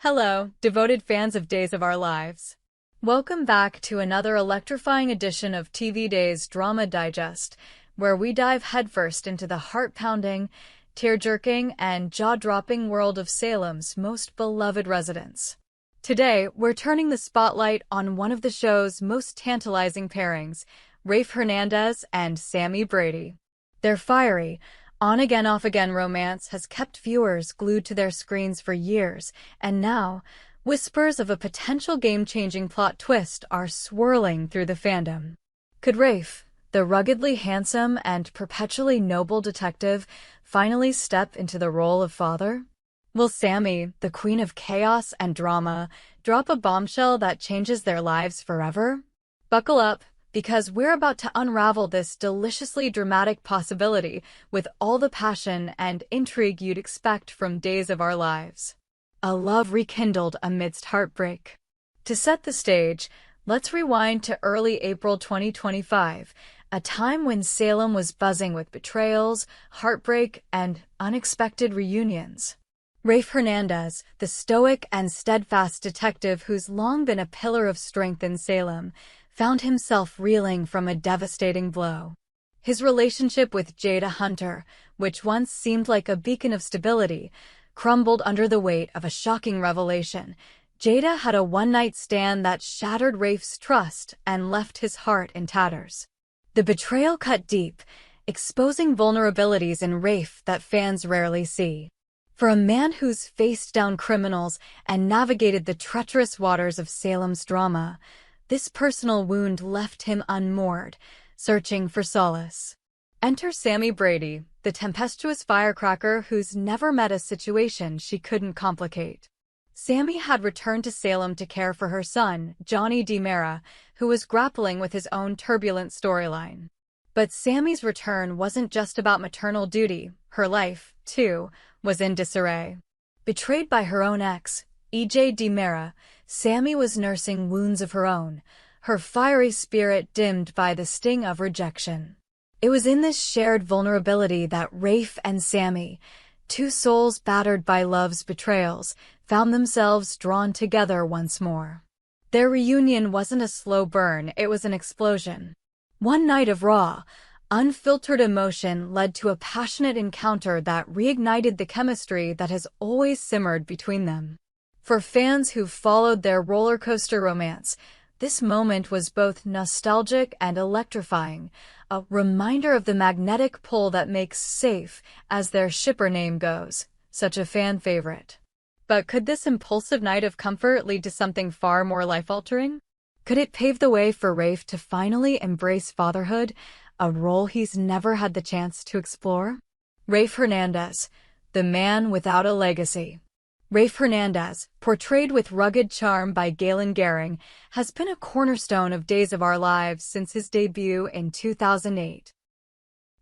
Hello, devoted fans of Days of Our Lives. Welcome back to another electrifying edition of TV Days Drama Digest, where we dive headfirst into the heart-pounding, tear-jerking, and jaw-dropping world of Salem's most beloved residents. Today, we're turning the spotlight on one of the show's most tantalizing pairings, Rafe Hernandez and Sammy Brady. Their fiery, on-again, off-again romance has kept viewers glued to their screens for years, and now, whispers of a potential game-changing plot twist are swirling through the fandom. Could Rafe, the ruggedly handsome and perpetually noble detective, finally step into the role of father? Will Sammy, the queen of chaos and drama, drop a bombshell that changes their lives forever? Buckle up, because we're about to unravel this deliciously dramatic possibility with all the passion and intrigue you'd expect from Days of Our Lives. A love rekindled amidst heartbreak. To set the stage, let's rewind to early April 2025, a time when Salem was buzzing with betrayals, heartbreak, and unexpected reunions. Rafe Hernandez, the stoic and steadfast detective who's long been a pillar of strength in Salem, found himself reeling from a devastating blow. His relationship with Jada Hunter, which once seemed like a beacon of stability, crumbled under the weight of a shocking revelation. Jada had a one-night stand that shattered Rafe's trust and left his heart in tatters. The betrayal cut deep, exposing vulnerabilities in Rafe that fans rarely see. For a man who's faced down criminals and navigated the treacherous waters of Salem's drama, this personal wound left him unmoored, searching for solace. Enter Sammy Brady, the tempestuous firecracker who's never met a situation she couldn't complicate. Sammy had returned to Salem to care for her son, Johnny DiMera, who was grappling with his own turbulent storyline. But Sammy's return wasn't just about maternal duty. Her life, too, was in disarray. Betrayed by her own ex, E.J. DiMera, Sammy was nursing wounds of her own, her fiery spirit dimmed by the sting of rejection. It was in this shared vulnerability that Rafe and Sammy, two souls battered by love's betrayals, found themselves drawn together once more. Their reunion wasn't a slow burn, it was an explosion. One night of raw, unfiltered emotion led to a passionate encounter that reignited the chemistry that has always simmered between them. For fans who followed their roller coaster romance, this moment was both nostalgic and electrifying, a reminder of the magnetic pull that makes Safe, as their shipper name goes, such a fan favorite. But could this impulsive night of comfort lead to something far more life-altering? Could it pave the way for Rafe to finally embrace fatherhood, a role he's never had the chance to explore? Rafe Hernandez, the man without a legacy. Rafe Hernandez, portrayed with rugged charm by Galen Gehring, has been a cornerstone of Days of Our Lives since his debut in 2008.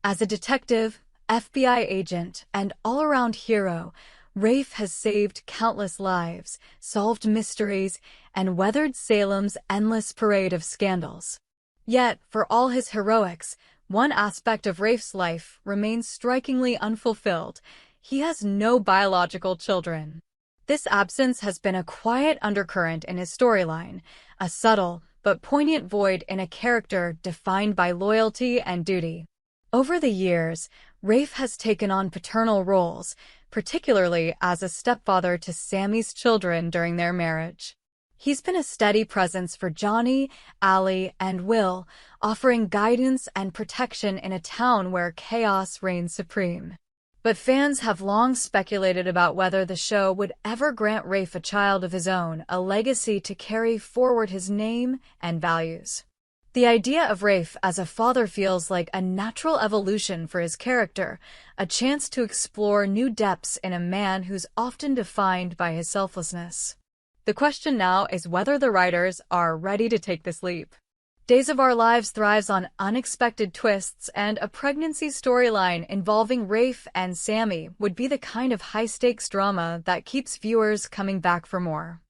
As a detective, FBI agent, and all-around hero, Rafe has saved countless lives, solved mysteries, and weathered Salem's endless parade of scandals. Yet, for all his heroics, one aspect of Rafe's life remains strikingly unfulfilled. He has no biological children. This absence has been a quiet undercurrent in his storyline, a subtle but poignant void in a character defined by loyalty and duty. Over the years, Rafe has taken on paternal roles, particularly as a stepfather to Sammy's children during their marriage. He's been a steady presence for Johnny, Allie, and Will, offering guidance and protection in a town where chaos reigns supreme. But fans have long speculated about whether the show would ever grant Rafe a child of his own, a legacy to carry forward his name and values. The idea of Rafe as a father feels like a natural evolution for his character, a chance to explore new depths in a man who's often defined by his selflessness. The question now is whether the writers are ready to take this leap. Days of Our Lives thrives on unexpected twists, and a pregnancy storyline involving Rafe and Sammy would be the kind of high-stakes drama that keeps viewers coming back for more.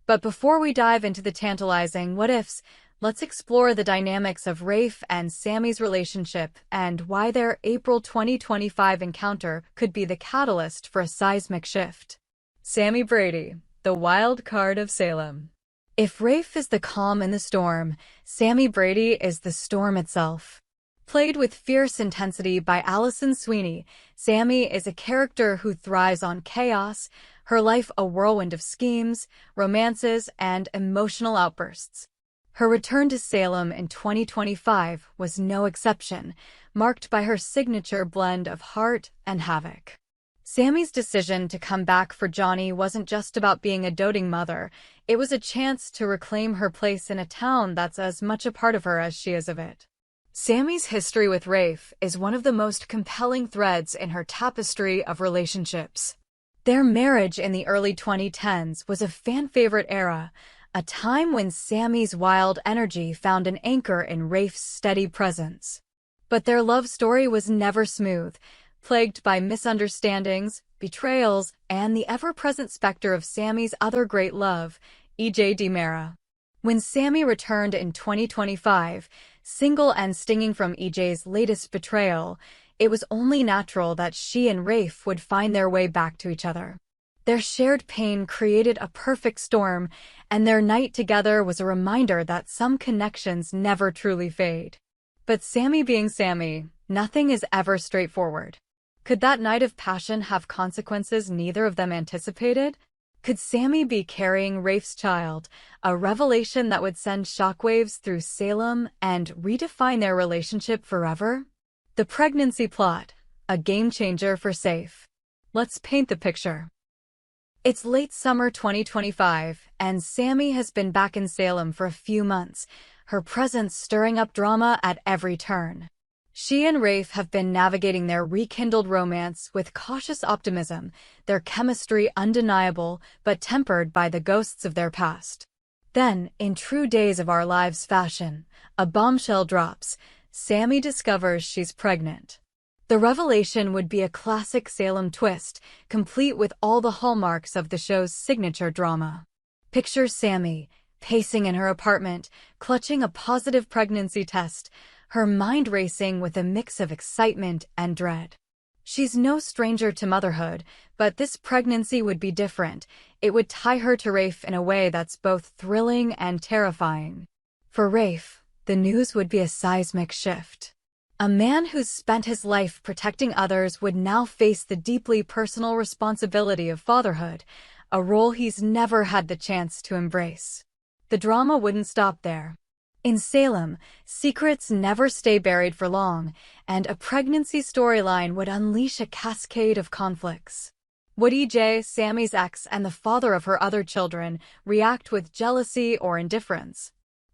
But before we dive into the tantalizing what-ifs, let's explore the dynamics of Rafe and Sammy's relationship and why their April 2025 encounter could be the catalyst for a seismic shift. Sammy Brady, the wild card of Salem. If Rafe is the calm in the storm, Sammy Brady is the storm itself. Played with fierce intensity by Alison Sweeney, Sammy is a character who thrives on chaos, her life a whirlwind of schemes, romances, and emotional outbursts. Her return to Salem in 2025 was no exception, marked by her signature blend of heart and havoc. Sammy's decision to come back for Johnny wasn't just about being a doting mother, it was a chance to reclaim her place in a town that's as much a part of her as she is of it. Sammy's history with Rafe is one of the most compelling threads in her tapestry of relationships. Their marriage in the early 2010s was a fan-favorite era, a time when Sammy's wild energy found an anchor in Rafe's steady presence. But their love story was never smooth, plagued by misunderstandings, betrayals, and the ever-present specter of Sammy's other great love, E.J. DiMera. When Sammy returned in 2025, single and stinging from E.J.'s latest betrayal, it was only natural that she and Rafe would find their way back to each other. Their shared pain created a perfect storm, and their night together was a reminder that some connections never truly fade. But Sammy being Sammy, nothing is ever straightforward. Could that night of passion have consequences neither of them anticipated? Could Sammy be carrying Rafe's child, a revelation that would send shockwaves through Salem and redefine their relationship forever? The pregnancy plot, a game-changer for Safe. Let's paint the picture. It's late summer 2025, and Sammy has been back in Salem for a few months, her presence stirring up drama at every turn. She and Rafe have been navigating their rekindled romance with cautious optimism, their chemistry undeniable but tempered by the ghosts of their past. Then, in true Days of Our Lives fashion, a bombshell drops. Sammy discovers she's pregnant. The revelation would be a classic Salem twist, complete with all the hallmarks of the show's signature drama. Picture Sammy, pacing in her apartment, clutching a positive pregnancy test, her mind racing with a mix of excitement and dread. She's no stranger to motherhood, but this pregnancy would be different. It would tie her to Rafe in a way that's both thrilling and terrifying. For Rafe, the news would be a seismic shift. A man who's spent his life protecting others would now face the deeply personal responsibility of fatherhood, a role he's never had the chance to embrace. The drama wouldn't stop there. In Salem, secrets never stay buried for long, and a pregnancy storyline would unleash a cascade of conflicts. Would E.J., Sammy's ex and the father of her other children, react with jealousy or indifference?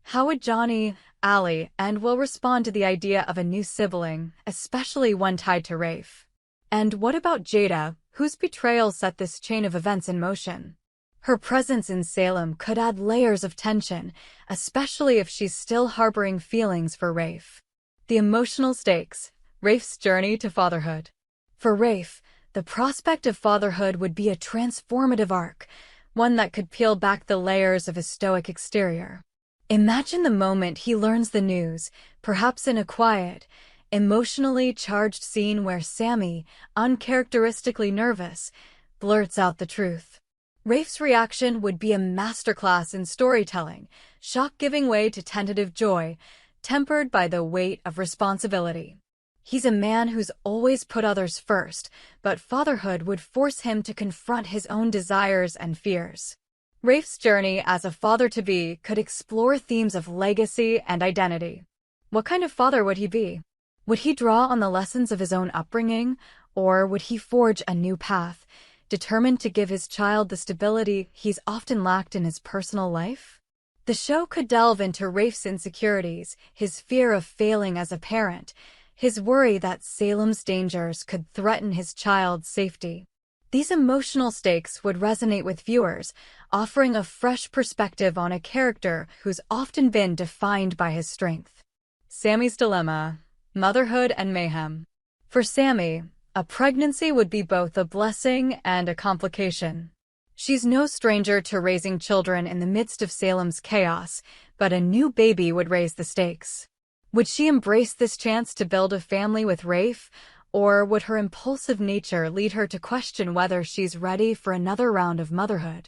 How would Johnny, Allie, and Will respond to the idea of a new sibling, especially one tied to Rafe? And what about Jada, whose betrayal set this chain of events in motion? Her presence in Salem could add layers of tension, especially if she's still harboring feelings for Rafe. The emotional stakes, Rafe's journey to fatherhood. For Rafe, the prospect of fatherhood would be a transformative arc, one that could peel back the layers of his stoic exterior. Imagine the moment he learns the news, perhaps in a quiet, emotionally charged scene where Sammy, uncharacteristically nervous, blurts out the truth. Rafe's reaction would be a masterclass in storytelling, shock giving way to tentative joy, tempered by the weight of responsibility. He's a man who's always put others first, but fatherhood would force him to confront his own desires and fears. Rafe's journey as a father-to-be could explore themes of legacy and identity. What kind of father would he be? Would he draw on the lessons of his own upbringing, or would he forge a new path, determined to give his child the stability he's often lacked in his personal life? The show could delve into Rafe's insecurities, his fear of failing as a parent, his worry that Salem's dangers could threaten his child's safety. These emotional stakes would resonate with viewers, offering a fresh perspective on a character who's often been defined by his strength. Sammy's dilemma, motherhood and mayhem. For Sammy, a pregnancy would be both a blessing and a complication. She's no stranger to raising children in the midst of Salem's chaos, but a new baby would raise the stakes. Would she embrace this chance to build a family with Rafe, or would her impulsive nature lead her to question whether she's ready for another round of motherhood?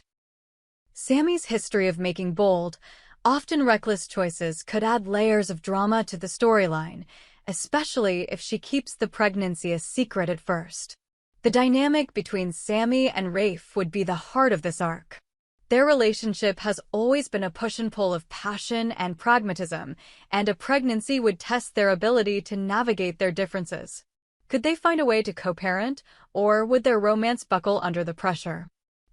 Sammy's history of making bold, often reckless choices could add layers of drama to the storyline, especially if she keeps the pregnancy a secret at first. The dynamic between Sammy and Rafe would be the heart of this arc. Their relationship has always been a push and pull of passion and pragmatism, and a pregnancy would test their ability to navigate their differences. Could they find a way to co-parent, or would their romance buckle under the pressure?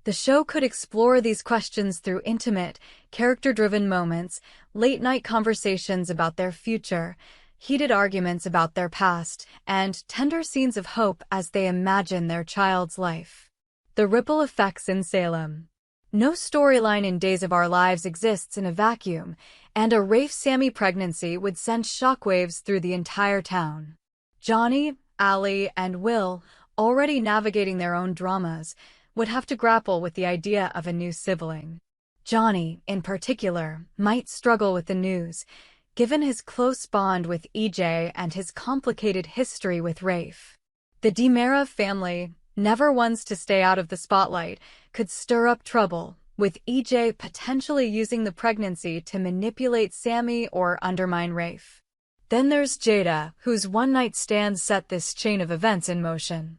The show could explore these questions through intimate, character-driven moments, late-night conversations about their future, heated arguments about their past, and tender scenes of hope as they imagine their child's life. The ripple effects in Salem. No storyline in Days of Our Lives exists in a vacuum, and a Rafe-Sammy pregnancy would send shockwaves through the entire town. Johnny, Allie, and Will, already navigating their own dramas, would have to grapple with the idea of a new sibling. Johnny, in particular, might struggle with the news, given his close bond with EJ and his complicated history with Rafe. The DiMera family, never ones to stay out of the spotlight, could stir up trouble, with EJ potentially using the pregnancy to manipulate Sammy or undermine Rafe. Then there's Jada, whose one-night stand set this chain of events in motion.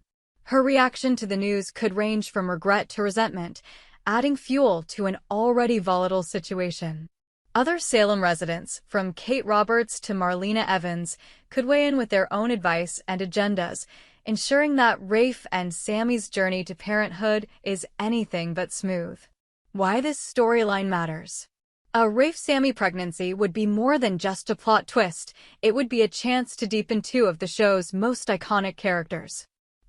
Her reaction to the news could range from regret to resentment, adding fuel to an already volatile situation. Other Salem residents, from Kate Roberts to Marlena Evans, could weigh in with their own advice and agendas, ensuring that Rafe and Sammy's journey to parenthood is anything but smooth. Why this storyline matters. A Rafe-Sammy pregnancy would be more than just a plot twist. It would be a chance to deepen two of the show's most iconic characters.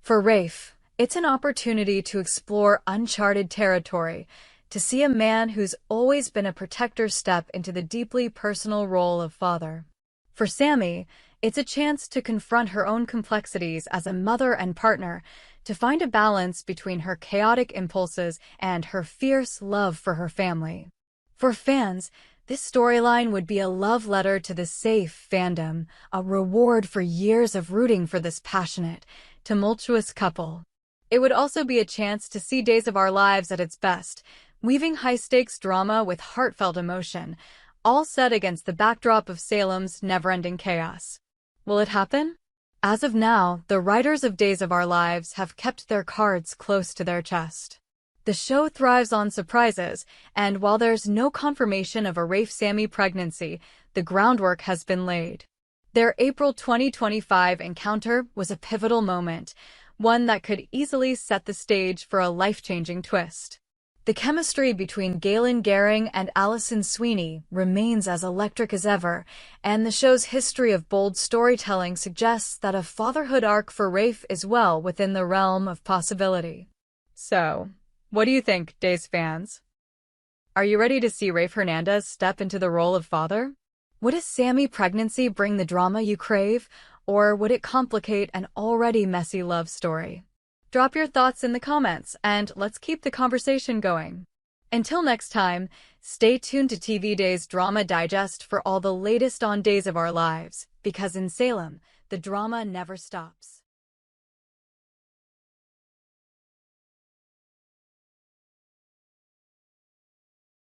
For Rafe, it's an opportunity to explore uncharted territory, to see a man who's always been a protector step into the deeply personal role of father. For Sammy, it's a chance to confront her own complexities as a mother and partner, to find a balance between her chaotic impulses and her fierce love for her family. For fans, this storyline would be a love letter to the Safe fandom, a reward for years of rooting for this passionate, tumultuous couple. It would also be a chance to see Days of Our Lives at its best, weaving high-stakes drama with heartfelt emotion, all set against the backdrop of Salem's never-ending chaos. Will it happen? As of now, the writers of Days of Our Lives have kept their cards close to their chest. The show thrives on surprises, and while there's no confirmation of a Rafe-Sammy pregnancy, the groundwork has been laid. Their April 2025 encounter was a pivotal moment, one that could easily set the stage for a life-changing twist. The chemistry between Galen Gehring and Allison Sweeney remains as electric as ever, and the show's history of bold storytelling suggests that a fatherhood arc for Rafe is well within the realm of possibility. So, what do you think, Days fans? Are you ready to see Rafe Hernandez step into the role of father? Would a Sammy pregnancy bring the drama you crave, or would it complicate an already messy love story? Drop your thoughts in the comments, and let's keep the conversation going. Until next time, stay tuned to TV Days Drama Digest for all the latest on Days of Our Lives, because in Salem, the drama never stops.